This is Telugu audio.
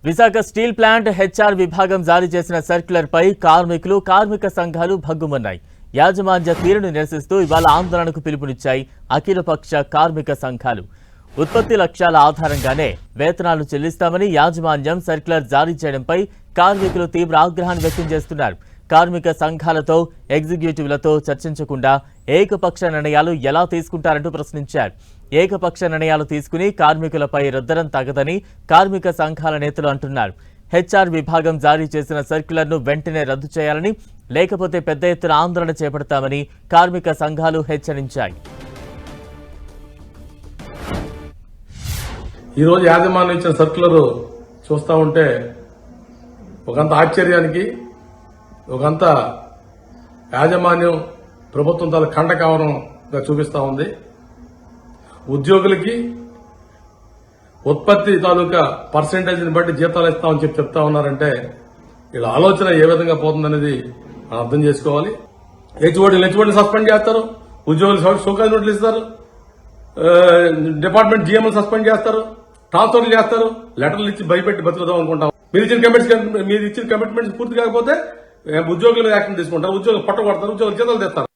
విశాఖ స్టీల్ ప్లాంట్ హెచ్ఆర్ విభాగం జారీ చేసిన సర్క్యులర్ పై కార్మికులు కార్మిక సంఘాలు భగ్గుమన్నాయి. యాజమాన్య తీరును నిరసిస్తూ ఇవాళ ఆందోళనకు పిలుపునిచ్చాయి అఖిలపక్ష కార్మిక సంఘాలు. ఉత్పత్తి లక్ష్యాల ఆధారంగానే వేతనాలు చెల్లిస్తామని యాజమాన్యం సర్క్యులర్ జారీ చేయడంపై కార్మికులు తీవ్ర ఆగ్రహాన్ని వ్యక్తం చేస్తున్నారు. కార్మిక సంఘాలతో ఎగ్జిక్యూటివ్లతో చర్చించకుండా ఏకపక్ష నిర్ణయాలు ఎలా తీసుకుంటారంటూ ప్రశ్నించారు. ఏకపక్ష నిర్ణయాలు తీసుకుని కార్మికులపై రుద్దడం తగదని కార్మిక సంఘాల నేతలు అంటున్నారు. హెచ్ఆర్ విభాగం జారీ చేసిన సర్క్యులర్ను వెంటనే రద్దు చేయాలని, లేకపోతే పెద్ద ఎత్తున ఆందోళన చేపడతామని కార్మిక సంఘాలు హెచ్చరించాయి. ఈరోజు యాజమాన్యం ఇచ్చిన సర్క్యులర్ చూస్తూ ఉంటే ఒకంత ఆశ్చర్యానికి, ఒకంత యాజమాన్యం ప్రభుత్వం తాలూ ఖండకావరంగా చూపిస్తూ ఉంది. ఉద్యోగులకి ఉత్పత్తి తాలూకా పర్సెంటేజ్ని బట్టి జీతాలు ఇస్తామని చెప్తా ఉన్నారంటే వీళ్ళ ఆలోచన ఏ విధంగా పోతుందనేది మనం అర్థం చేసుకోవాలి. హెచ్ఓడిని సస్పెండ్ చేస్తారు, ఉద్యోగులు షోకాజ్ నోట్లు ఇస్తారు, డిపార్ట్మెంట్ జీఎంలు సస్పెండ్ చేస్తారు, ట్రాన్స్ఫర్లు చేస్తారు, లెటర్లు ఇచ్చి భయపెట్టి బతుకుదాం అనుకుంటాం. మీరు ఇచ్చిన కమిట్మెంట్స్ పూర్తి కాకపోతే ఉద్యోగుల మీద యాక్షన్ తీసుకుంటారు, ఉద్యోగులు పట్టగొడతారు, ఉద్యోగులు జీతాలు తెస్తారు.